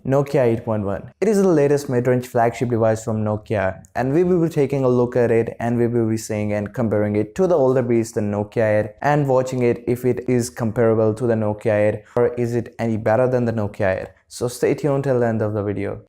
Nokia 8.1. It is the latest mid-range flagship device from Nokia, and we will be taking a look at it and we will be seeing and comparing it to the older beast, the Nokia 8, and watching it if it is comparable to the Nokia 8 or is it any better than the Nokia 8. So stay tuned till the end of the video.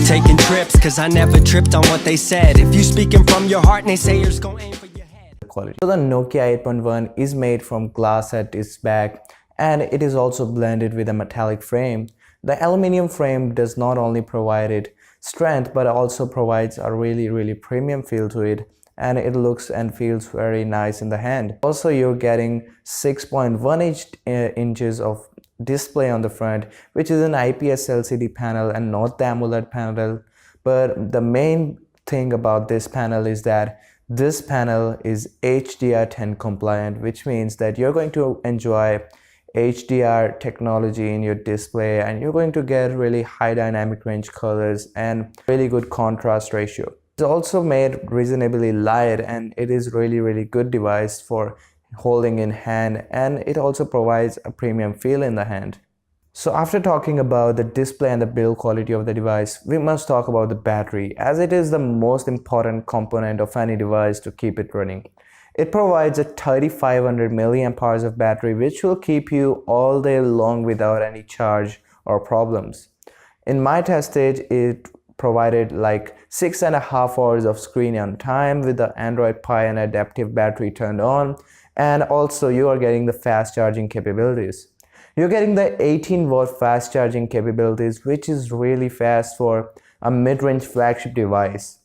Taking trips cause I never tripped on what they said. If you speaking from your heart, naysayers gon' aim for your head. Quality. So the Nokia 8.1 is made from glass at its back, and it is also blended with a metallic frame. The aluminum frame does not only provide it strength but also provides a really premium feel to it, and it looks and feels very nice in the hand. Also, you're getting 6.1 inches of display on the front, which is an IPS LCD panel and not the AMOLED panel. But the main thing about this panel is that this panel is HDR10 compliant, which means that you're going to enjoy HDR technology in your display and you're going to get really high dynamic range colors and really good contrast ratio. It's also made reasonably light, and it is really good device for holding in hand, and it also provides a premium feel in the hand. So after talking about the display and the build quality of the device, we must talk about the battery, as it is the most important component of any device to keep it running. It provides a 3500 milliamp hours of battery, which will keep you all day long without any charge or problems. In my test stage, it provided like 6.5 hours of screen on time with the Android Pie and adaptive battery turned on, and also you are getting the fast charging capabilities. You're getting the 18-watt fast charging capabilities, which is really fast for a mid-range flagship device.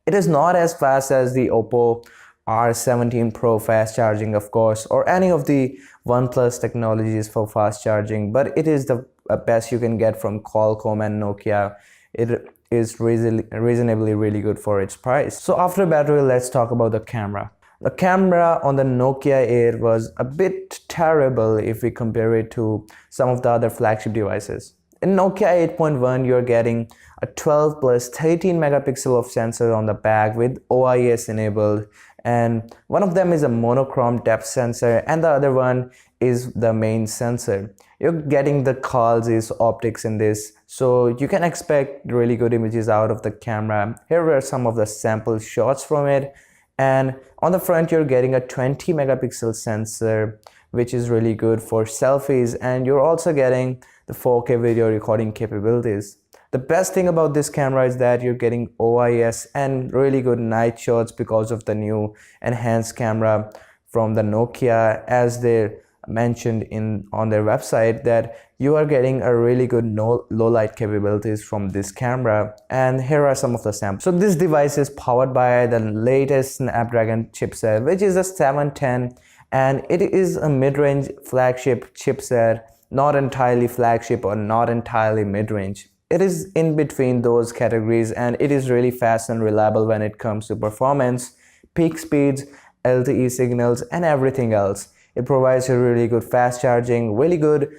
It is not as fast as the Oppo R17 Pro fast charging, of course, or any of the OnePlus technologies for fast charging, but it is the best you can get from Qualcomm and Nokia. It is reasonably really good for its price. So after battery, let's talk about the camera. The camera on the Nokia 8 was a bit terrible if we compare it to some of the other flagship devices. In Nokia 8.1, you're getting a 12 plus 13 megapixel of sensor on the back with OIS enabled, and one of them is a monochrome depth sensor and the other one is the main sensor. You're getting the Carl's optics in this, so you can expect really good images out of the camera. Here are some of the sample shots from it. And on the front, you're getting a 20 megapixel sensor, which is really good for selfies, and you're also getting the 4K video recording capabilities. The best thing about this camera is that you're getting OIS and really good night shots because of the new enhanced camera from the Nokia, as they mentioned on their website, that you are getting a really good low light capabilities from this camera. And here are some of the samples. So this device is powered by the latest Snapdragon chipset, which is a 710, and it is a mid-range flagship chipset, not entirely flagship or not entirely mid-range. It is in between those categories, and it is really fast and reliable when it comes to performance, peak speeds, LTE signals, and everything else. It provides you really good fast charging, really good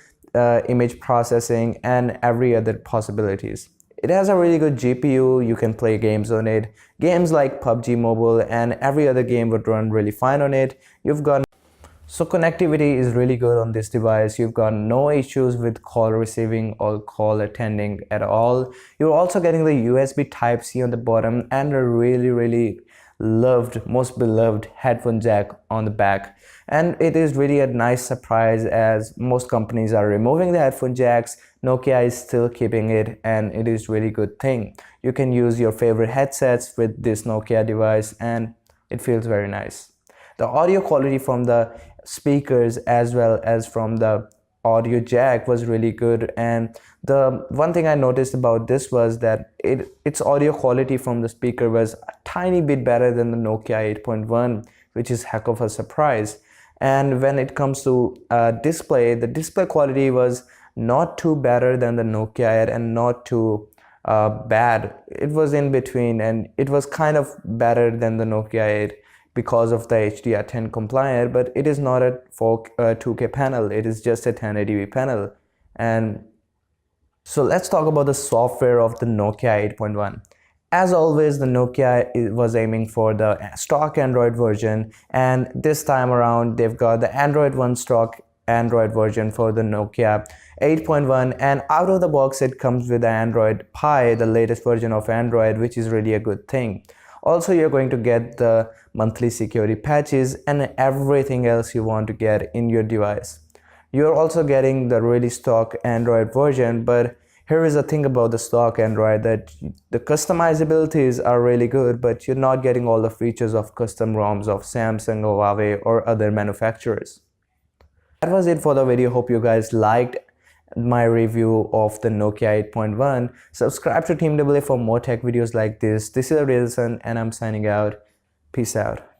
image processing, and every other possibilities. It has a really good GPU. You can play games on it. Games like PUBG Mobile and every other game would run really fine on it. So connectivity is really good on this device. You've got no issues with call receiving or call attending at all. You're also getting the USB Type-C on the bottom and a really most beloved headphone jack on the back. And it is really a nice surprise, as most companies are removing the headphone jacks. Nokia is still keeping it, and it is really good thing. You can use your favorite headsets with this Nokia device and it feels very nice. The audio quality from the speakers as well as from the audio jack was really good, and the one thing I noticed about this was that its audio quality from the speaker was a tiny bit better than the Nokia 8.1, which is heck of a surprise. And when it comes to display, the display quality was not too better than the Nokia 8 and not too bad. It was in between, and it was kind of better than the Nokia 8 because of the HDR10 compliant, but it is not a 2K panel. It is just a 1080p panel. And so let's talk about the software of the Nokia 8.1. As always, the Nokia was aiming for the stock Android version, and this time around they've got the Android One stock Android version for the Nokia 8.1, and out of the box it comes with the Android Pie, the latest version of Android, which is really a good thing. Also, you're going to get the monthly security patches and everything else you want to get in your device. You're also getting the really stock Android version, but here is the thing about the stock Android, that the customizabilities are really good, but you're not getting all the features of custom ROMs of Samsung, Huawei, or other manufacturers. That was it for the video. Hope you guys liked my review of the Nokia 8.1. Subscribe to Team AA for more tech videos like this. This is Arilson and I'm signing out. Peace out.